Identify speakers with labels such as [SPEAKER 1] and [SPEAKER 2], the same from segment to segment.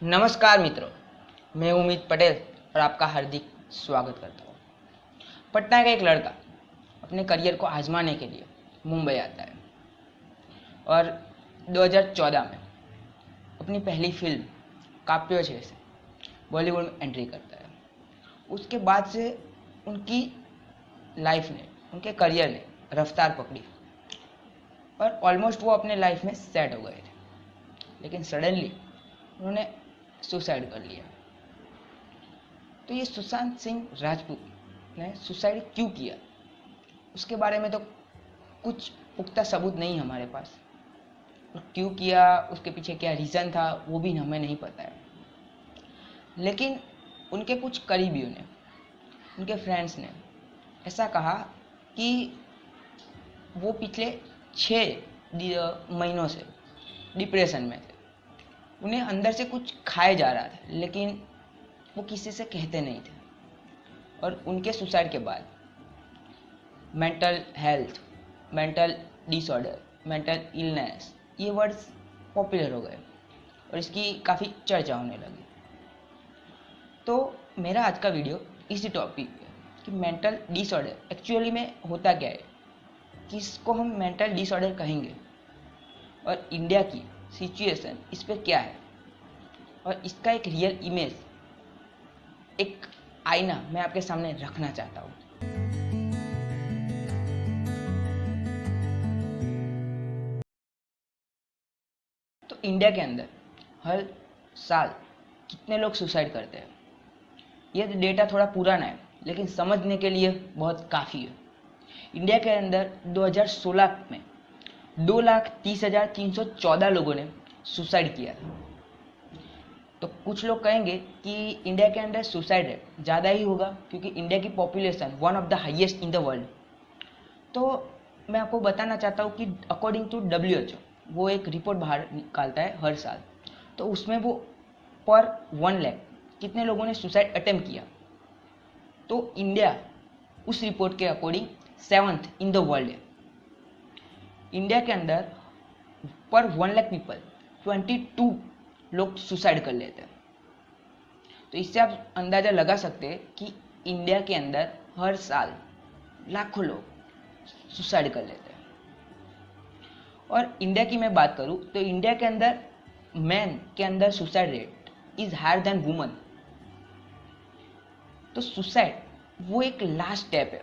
[SPEAKER 1] नमस्कार मित्रों, मैं उमित पटेल और आपका हार्दिक स्वागत करता हूँ। पटना का एक लड़का अपने करियर को आजमाने के लिए मुंबई आता है और 2014 में अपनी पहली फिल्म काप्यो 6 से बॉलीवुड में एंट्री करता है। उसके बाद से उनकी लाइफ ने, उनके करियर ने रफ्तार पकड़ी और ऑलमोस्ट वो अपने लाइफ में सेट हो गए थे, लेकिन सडनली उन्होंने सुसाइड कर लिया। तो ये सुशांत सिंह राजपूत ने सुसाइड क्यों किया, उसके बारे में तो कुछ पुख्ता सबूत नहीं हमारे पास। और क्यों किया, उसके पीछे क्या रीज़न था, वो भी हमें नहीं पता है। लेकिन उनके कुछ करीबियों ने, उनके फ्रेंड्स ने ऐसा कहा कि वो पिछले 6 महीनों से डिप्रेशन में थे। उन्हें अंदर से कुछ खाए जा रहा था, लेकिन वो किसी से कहते नहीं थे। और उनके सुसाइड के बाद mental health, mental disorder, mental illness, ये वर्ड्स पॉपुलर हो गए और इसकी काफ़ी चर्चा होने लगी। तो मेरा आज का वीडियो इसी टॉपिक पे कि मेंटल डिसऑर्डर एक्चुअली में होता क्या है, किसको हम मेंटल डिसऑर्डर कहेंगे और इंडिया की सिचुएशन इस पर क्या है, और इसका एक रियल इमेज, एक आईना मैं आपके सामने रखना चाहता हूँ। तो इंडिया के अंदर हर साल कितने लोग सुसाइड करते हैं, ये डेटा थोड़ा पुराना है लेकिन समझने के लिए बहुत काफ़ी है। इंडिया के अंदर 2016 में 2,30,314 लोगों ने सुसाइड किया था। तो कुछ लोग कहेंगे कि इंडिया के अंदर सुसाइड रेट ज़्यादा ही होगा क्योंकि इंडिया की population one of the highest in the world. तो मैं आपको बताना चाहता हूँ कि अकॉर्डिंग टू WHO वो एक रिपोर्ट बाहर निकालता है हर साल। तो उसमें वो पर 1 लाख कितने लोगों ने सुसाइड अटेम्प्ट किया, तो इंडिया उस रिपोर्ट के according 7th in the world है। इंडिया के अंदर पर 1 लाख पीपल 22 लोग सुसाइड कर लेते हैं। तो इससे आप अंदाज़ा लगा सकते हैं कि इंडिया के अंदर हर साल लाखों लोग सुसाइड कर लेते हैं। और इंडिया की मैं बात करूं तो इंडिया के अंदर मैन के अंदर suicide rate is higher than woman. तो सुसाइड वो एक लास्ट स्टेप है।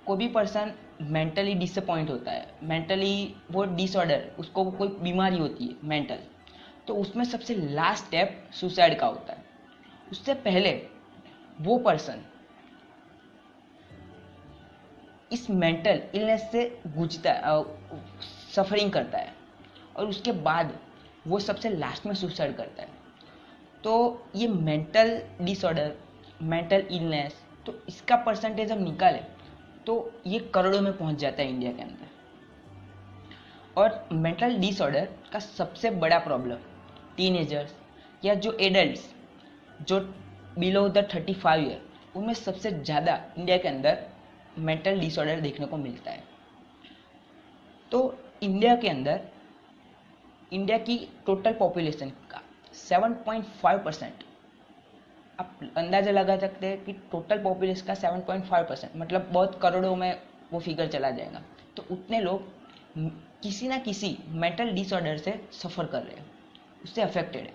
[SPEAKER 1] कोई भी पर्सन मेंटली डिसअपॉइंट होता है, मेंटली वो डिसऑर्डर, उसको कोई बीमारी होती है मेंटल, तो उसमें सबसे लास्ट स्टेप सुसाइड का होता है। उससे पहले वो पर्सन इस मेंटल इलनेस से गुजरता है, सफरिंग करता है, और उसके बाद वो सबसे लास्ट में सुसाइड करता है। तो ये मेंटल डिसऑर्डर, मेंटल इलनेस, तो इसका परसेंटेज हम निकालें तो ये करोड़ों में पहुंच जाता है इंडिया के अंदर। और मेंटल डिसऑर्डर का सबसे बड़ा प्रॉब्लम टीनेजर्स या जो एडल्ट्स जो बिलो द 35 ईयर, उनमें सबसे ज़्यादा इंडिया के अंदर मेंटल डिसऑर्डर देखने को मिलता है। तो इंडिया के अंदर, इंडिया की टोटल पॉपुलेशन का 7.5%, आप अंदाज़ा लगा सकते हैं कि टोटल पॉपुलेशन का 7.5%, मतलब बहुत करोड़ों में वो फिगर चला जाएगा। तो उतने लोग किसी ना किसी मेंटल डिसऑर्डर से सफ़र कर रहे हैं, उससे अफेक्टेड है।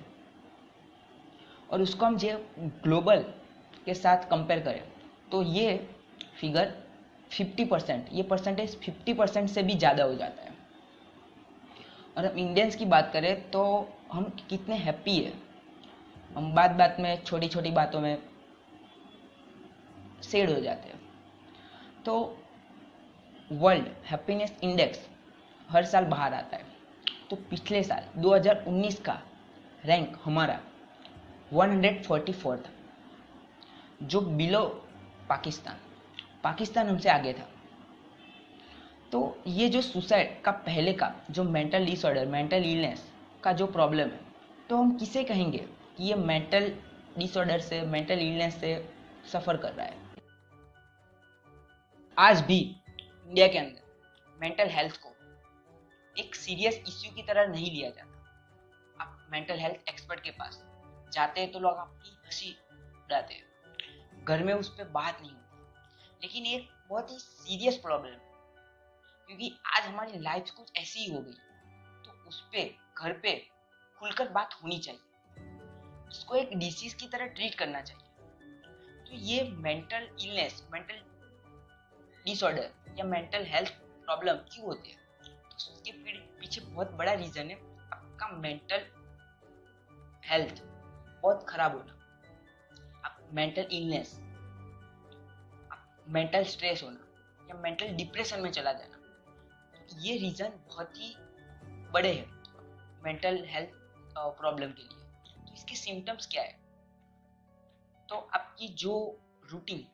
[SPEAKER 1] और उसको हम जो ग्लोबल के साथ कंपेयर करें तो ये फिगर 50%, ये परसेंटेज 50% से भी ज़्यादा हो जाता है। और हम इंडियंस की बात करें तो हम कितने हैप्पी है, हम बात बात में, छोटी छोटी बातों में सेड हो जाते हैं। तो वर्ल्ड हैप्पीनेस इंडेक्स हर साल बाहर आता है। तो पिछले साल 2019 का रैंक हमारा 144 था, जो बिलो पाकिस्तान हमसे आगे था। तो ये जो सुसाइड का पहले का जो मेंटल डिसऑर्डर, मेंटल इलनेस का जो प्रॉब्लम है, तो हम किसे कहेंगे कि ये मेंटल डिसऑर्डर से, मेंटल इलनेस से सफ़र कर रहा है। आज भी इंडिया के अंदर मेंटल हेल्थ को एक सीरियस इश्यू की तरह नहीं लिया जाता। आप मेंटल हेल्थ एक्सपर्ट के पास जाते हैं तो लोग आपकी हंसी उड़ाते हैं, घर में उस पर बात नहीं होती। लेकिन एक बहुत ही सीरियस प्रॉब्लम है, क्योंकि आज हमारी लाइफ कुछ ऐसी ही हो गई, तो उस पे घर पे खुलकर बात होनी चाहिए, इसको एक डिसीज की तरह ट्रीट करना चाहिए। तो ये मेंटल इलनेस, मेंटल डिसऑर्डर या मेंटल हेल्थ प्रॉब्लम क्यों होती है, तो उसके पीछे बहुत बड़ा रीजन है आपका मेंटल हेल्थ बहुत खराब होना, आप मेंटल इलनेस, मेंटल स्ट्रेस होना या मेंटल डिप्रेशन में चला जाना। ये रीजन बहुत ही बड़े हैं मेंटल हेल्थ प्रॉब्लम के लिए। तो इसके सिम्टम्स क्या है, तो आपकी जो रूटीन,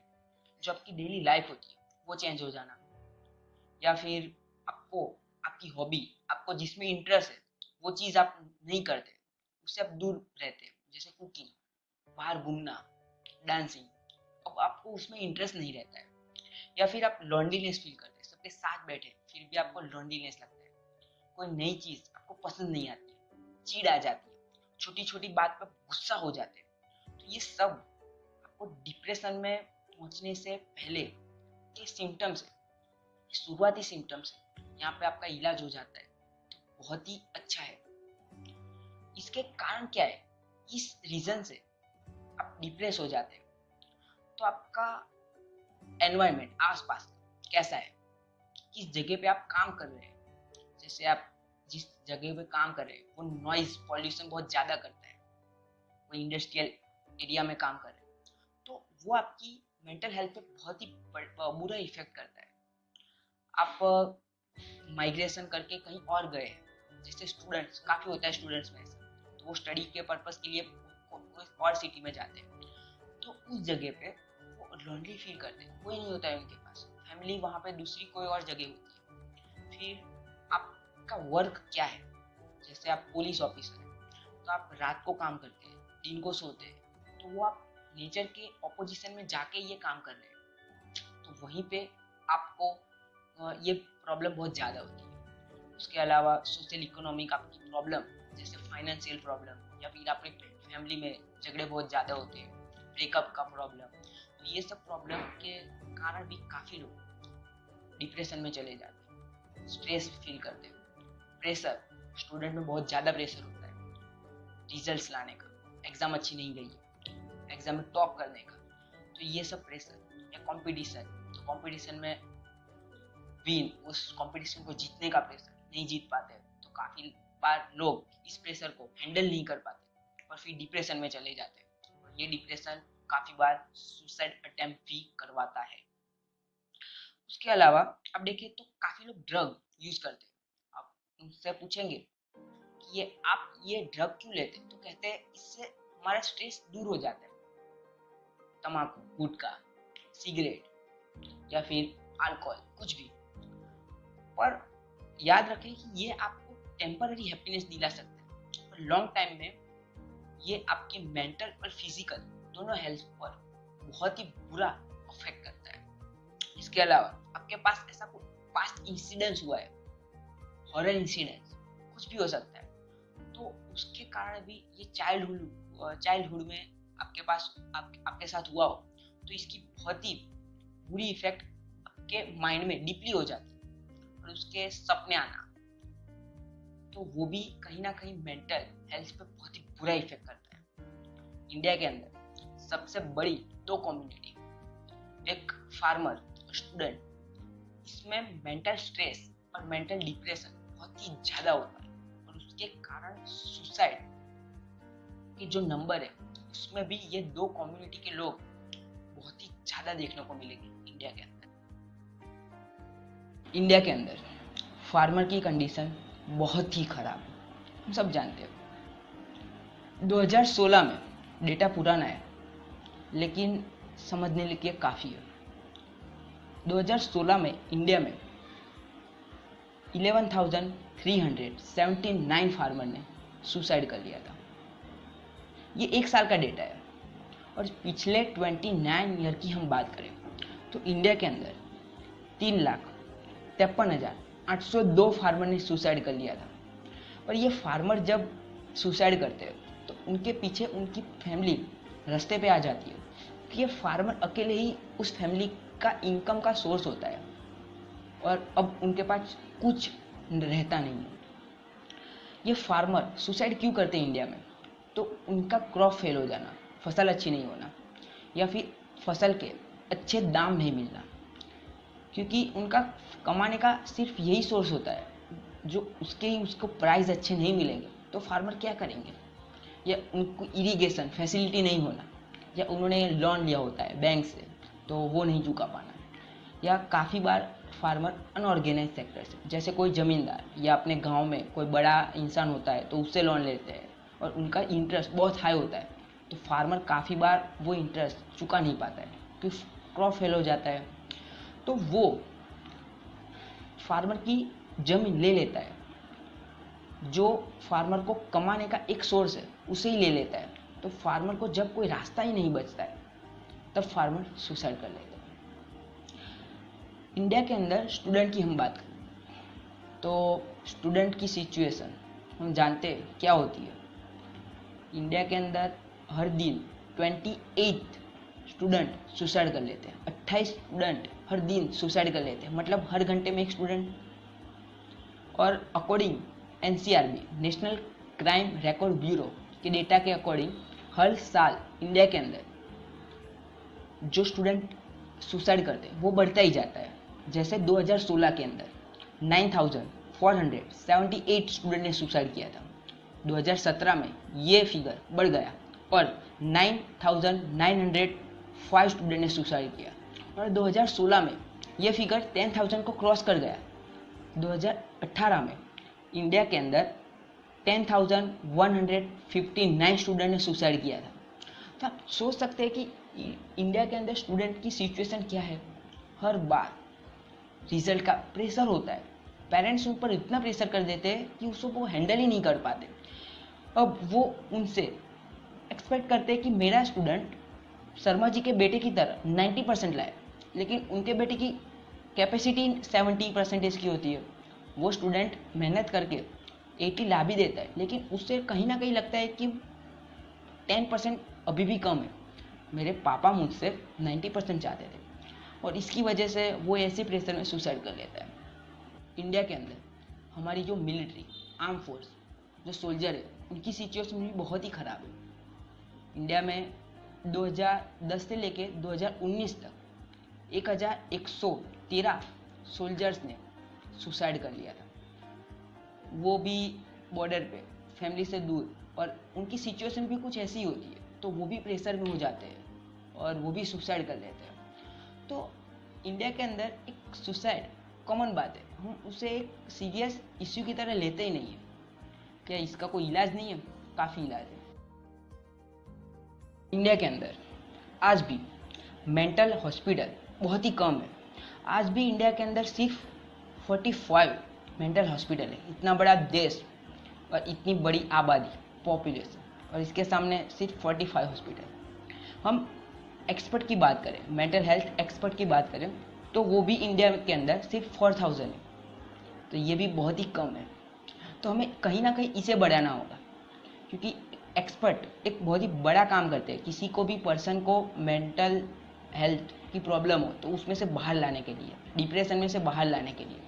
[SPEAKER 1] जो आपकी डेली लाइफ होती है वो चेंज हो जाना, या फिर आपको आपकी हॉबी, आपको जिसमें इंटरेस्ट है वो चीज़ आप नहीं करते, उससे आप दूर रहते हैं, जैसे कुकिंग, बाहर घूमना, डांसिंग, अब आपको उसमें इंटरेस्ट नहीं रहता है। या फिर आप लॉन्लीनेस फील करते हैं, सबके साथ बैठे फिर भी आपको लॉन्लीनेस लगता है, कोई नई चीज़ आपको पसंद नहीं आती, चिढ़ आ जाती है, छोटी छोटी बात पर गुस्सा हो जाते हैं। तो ये सब आपको डिप्रेशन में पहुंचने से पहले के सिम्टम्स है, शुरुआती सिम्टम्स है, यहाँ पे आपका इलाज हो जाता है तो बहुत ही अच्छा है। इसके कारण क्या है, इस रीजन से आप डिप्रेस हो जाते हैं, तो आपका एनवायरनमेंट आसपास कैसा है, किस जगह पे आप काम कर रहे हैं, जैसे आप जिस जगह पे काम कर रहे हैं वो नॉइज पॉल्यूशन बहुत ज़्यादा करता है, वो इंडस्ट्रियल एरिया में काम कर रहे हैं, तो वो आपकी मेंटल हेल्थ पे बहुत ही बुरा इफेक्ट करता है। आप माइग्रेशन करके कहीं और गए हैं, जैसे स्टूडेंट्स, काफ़ी होता है स्टूडेंट्स में ऐसा, तो वो स्टडी के पर्पस के लिए और सिटी में जाते हैं, तो उस जगह पे वो लॉन्ली फील करते हैं, कोई नहीं होता है उनके पास, फैमिली वहाँ पे दूसरी कोई और जगह होती है। फिर आपका वर्क क्या है, जैसे आप पुलिस ऑफिसर हैं तो आप रात को काम करते हैं, दिन को सोते हैं, तो वो आप नेचर के ऑपोजिशन में जाके ये काम कर रहे हैं, तो वहीं पे आपको ये प्रॉब्लम बहुत ज़्यादा होती है। उसके अलावा सोशल इकोनॉमिक आपकी प्रॉब्लम, जैसे फाइनेंशियल प्रॉब्लम, या फिर आपके फैमिली में झगड़े बहुत ज़्यादा होते हैं, ब्रेकअप का प्रॉब्लम, तो ये सब प्रॉब्लम के कारण भी काफ़ी लोग डिप्रेशन में चले जाते हैं, स्ट्रेस फील करते हैं, प्रेशर, स्टूडेंट में बहुत ज़्यादा प्रेशर होता है रिजल्ट्स लाने का, एग्ज़ाम अच्छी नहीं गई है, एग्ज़ाम में टॉप करने का, तो ये सब प्रेशर, या कंपटीशन, तो कंपटीशन में विन, उस कंपटीशन को जीतने का प्रेशर, नहीं जीत पाते तो काफ़ी बार लोग इस प्रेशर को हैंडल नहीं कर पाते और फिर डिप्रेशन में चले जाते हैं, और ये डिप्रेशन काफ़ी बार सुसाइड अटेम्प्ट भी करवाता है। उसके अलावा आप देखिए तो काफ़ी लोग ड्रग यूज करते हैं, आप उनसे पूछेंगे कि ये ड्रग क्यों लेते हैं, तो कहते हैं इससे हमारा स्ट्रेस दूर हो जाता है, तम्बाकू, गुटखा, सिगरेट या फिर अल्कोहल, कुछ भी। पर याद रखें कि ये आपको टेम्पररी हैप्पीनेस दिला सकता है, पर लॉन्ग टाइम में ये आपके मेंटल और फिजिकल दोनों हेल्थ पर बहुत ही बुरा अफेक्ट करता है। इसके अलावा आपके पास ऐसा कोई पास्ट इंसिडेंस हुआ है, हॉरर इंसिडेंस, कुछ भी हो सकता है, तो उसके कारण भी ये चाइल्डहुड में आपके पास आपके साथ हुआ हो, तो इसकी बहुत ही बुरी इफेक्ट आपके माइंड में डीपली हो जाती है, और उसके सपने आना, तो वो भी कहीं ना कहीं मेंटल हेल्थ पे बहुत ही बुरा इफेक्ट करता है। इंडिया के अंदर सबसे बड़ी दो कम्युनिटी, एक फार्मर और स्टूडेंट, इसमें मेंटल स्ट्रेस और मेंटल डिप्रेशन बहुत ही ज़्यादा होता है, और उसके कारण सुसाइड के जो नंबर है उसमें भी ये दो कम्युनिटी के लोग बहुत ही ज़्यादा देखने को मिलेंगे इंडिया के अंदर। इंडिया के अंदर फार्मर की कंडीशन बहुत ही ख़राब है, हम सब जानते हैं। 2016 में डेटा पुराना है लेकिन समझने के लिए काफ़ी है। 2016 में इंडिया में 11,379 फार्मर ने सुसाइड कर लिया था। ये एक साल का डेटा है, और पिछले 29 ईयर की हम बात करें तो इंडिया के अंदर 3,53,802 फार्मर ने सुसाइड कर लिया था। और ये फार्मर जब सुसाइड करते हैं तो उनके पीछे उनकी फैमिली रास्ते पे आ जाती है कि ये फार्मर अकेले ही उस फैमिली का इनकम का सोर्स होता है और अब उनके पास कुछ रहता नहीं है। ये फार्मर सुसाइड क्यों करते हैं इंडिया में? तो उनका क्रॉप फेल हो जाना, फसल अच्छी नहीं होना, या फिर फसल के अच्छे दाम नहीं मिलना, क्योंकि उनका कमाने का सिर्फ यही सोर्स होता है। जो उसको प्राइस अच्छे नहीं मिलेंगे तो फार्मर क्या करेंगे? या उनको इरिगेशन फैसिलिटी नहीं होना, या उन्होंने लोन लिया होता है बैंक से तो वो नहीं चुका पाना, या काफ़ी बार फार्मर अनऑर्गेनाइज सेक्टर से, जैसे कोई ज़मींदार या अपने गांव में कोई बड़ा इंसान होता है तो उससे लोन लेते हैं और उनका इंटरेस्ट बहुत हाई होता है, तो फार्मर काफ़ी बार वो इंटरेस्ट चुका नहीं पाता है, तो क्रॉप फेल हो जाता है, तो वो फार्मर की ज़मीन ले लेता है। जो फार्मर को कमाने का एक सोर्स है उसे ही ले लेता है। तो फार्मर को जब कोई रास्ता ही नहीं बचता है तब फार्मर सुसाइड कर लेता है। इंडिया के अंदर स्टूडेंट की हम बात करें तो स्टूडेंट की सिचुएशन हम जानते हैं क्या होती है। इंडिया के अंदर हर दिन 28 स्टूडेंट सुसाइड कर लेते हैं। 28 स्टूडेंट हर दिन सुसाइड कर लेते हैं, मतलब हर घंटे में एक स्टूडेंट। और according NCRB national crime record bureau के डेटा के अकॉर्डिंग हर साल इंडिया के अंदर जो स्टूडेंट सुसाइड करते हैं वो बढ़ता ही जाता है। जैसे 2016 के अंदर 9,478 स्टूडेंट ने सुसाइड किया था, 2017 में ये फिगर बढ़ गया और 9,905 स्टूडेंट ने सुसाइड किया, और 2016 में ये फिगर 10,000 को क्रॉस कर गया। 2018 में इंडिया के अंदर 10,159 स्टूडेंट ने सुसाइड किया था। तो आप सोच सकते हैं कि इंडिया के अंदर स्टूडेंट की सिचुएशन क्या है। हर बार रिजल्ट का प्रेशर होता है, पेरेंट्स ऊपर इतना प्रेशर कर देते हैं कि उसको वो हैंडल ही नहीं कर पाते। अब वो उनसे एक्सपेक्ट करते हैं कि मेरा स्टूडेंट शर्मा जी के बेटे की तरह 90% लाए, लेकिन उनके बेटे की कैपेसिटी 70% की होती है। वो स्टूडेंट मेहनत करके 80 ला भी देता है, लेकिन उससे कहीं ना कहीं लगता है कि 10% अभी भी कम है। मेरे पापा मुझसे 90% चाहते थे, और इसकी वजह से वो ऐसे प्रेशर में सुसाइड कर लेता है। इंडिया के अंदर हमारी जो मिलिट्री आर्म फोर्स जो सोल्जर है उनकी सिचुएशन भी बहुत ही ख़राब है। इंडिया में 2010 से लेके 2019 तक 1,113 सोल्जर्स ने सुसाइड कर लिया था, वो भी बॉर्डर पे फैमिली से दूर, और उनकी सिचुएशन भी कुछ ऐसी होती है तो वो भी प्रेशर में हो जाते हैं और वो भी सुसाइड कर लेते हैं। तो इंडिया के अंदर एक सुसाइड कॉमन बात है, हम उसे एक सीरियस इश्यू की तरह लेते ही नहीं है। क्या इसका कोई इलाज नहीं है? काफ़ी इलाज है। इंडिया के अंदर आज भी मेंटल हॉस्पिटल बहुत ही कम है। आज भी इंडिया के अंदर सिर्फ 45 मेंटल हॉस्पिटल है। इतना बड़ा देश और इतनी बड़ी आबादी पॉपुलेशन, और इसके सामने सिर्फ 45 हॉस्पिटल। हम एक्सपर्ट की बात करें, मेंटल हेल्थ एक्सपर्ट की बात करें, तो वो भी इंडिया के अंदर सिर्फ 4,000 है। तो ये भी बहुत ही कम है। तो हमें कहीं ना कहीं इसे बढ़ाना होगा, क्योंकि एक्सपर्ट एक बहुत ही बड़ा काम करते हैं। किसी को भी पर्सन को मेंटल हेल्थ की प्रॉब्लम हो तो उसमें से बाहर लाने के लिए, डिप्रेशन में से बाहर लाने के लिए।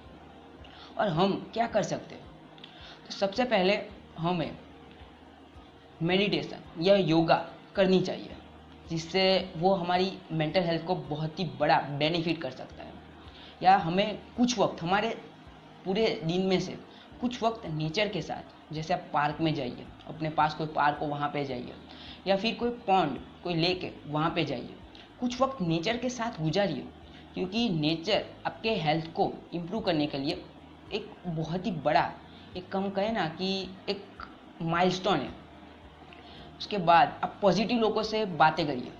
[SPEAKER 1] और हम क्या कर सकते हैं? तो सबसे पहले हमें मेडिटेशन या योगा करनी चाहिए, जिससे वो हमारी मेंटल हेल्थ को बहुत ही बड़ा बेनिफिट कर सकता है। या हमें कुछ वक्त हमारे पूरे दिन में से कुछ वक्त नेचर के साथ, जैसे आप पार्क में जाइए, अपने पास कोई पार्क हो वहाँ पे जाइए, या फिर कोई पॉन्ड कोई लेक है वहाँ पे जाइए, कुछ वक्त नेचर के साथ गुजारिए, क्योंकि नेचर आपके हेल्थ को इम्प्रूव करने के लिए एक बहुत ही बड़ा, एक हम कहें ना कि एक माइलस्टोन है। उसके बाद आप पॉजिटिव लोगों से बातें करिए।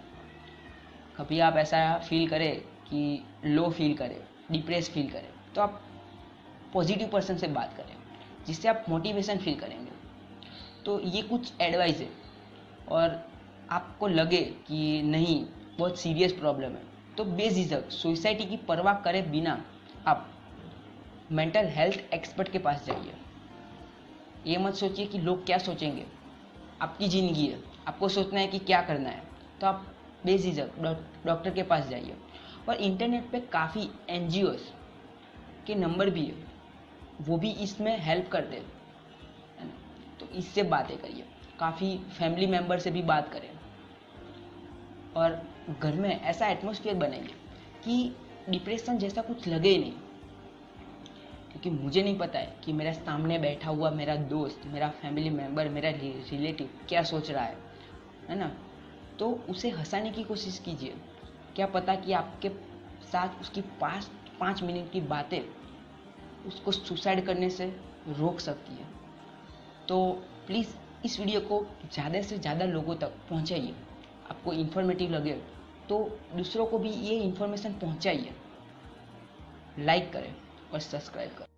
[SPEAKER 1] कभी आप ऐसा फील करें कि लो फील करें, डिप्रेस फील करें, तो आप पॉजिटिव पर्सन से बात करें, जिससे आप मोटिवेशन फील करेंगे। तो ये कुछ एडवाइस है। और आपको लगे कि नहीं बहुत सीरियस प्रॉब्लम है, तो बेझिझक सोसाइटी की परवाह करे बिना आप मेंटल हेल्थ एक्सपर्ट के पास जाइए। ये मत सोचिए कि लोग क्या सोचेंगे, आपकी ज़िंदगी है, आपको सोचना है कि क्या करना है, तो आप बेझिझक डॉक्टर के पास जाइए। और इंटरनेट पे काफ़ी एनजीओस के नंबर भी है, वो भी इसमें हेल्प करते हैं, है ना। तो इससे बातें करिए, काफ़ी फैमिली मेम्बर से भी बात करें, और घर में ऐसा एटमॉस्फेयर बनाइए कि डिप्रेशन जैसा कुछ लगे ही नहीं। क्योंकि मुझे नहीं पता है कि मेरा सामने बैठा हुआ मेरा दोस्त, मेरा फैमिली मेम्बर, मेरा रिलेटिव क्या सोच रहा है ना। तो उसे हंसाने की कोशिश कीजिए, क्या पता कि आपके साथ उसकी 5 मिनट की बातें उसको सुसाइड करने से रोक सकती है। तो प्लीज़ इस वीडियो को ज़्यादा से ज़्यादा लोगों तक पहुंचाइए। आपको इन्फॉर्मेटिव लगे तो दूसरों को भी ये इन्फॉर्मेशन पहुंचाइए। लाइक करें और सब्सक्राइब करें।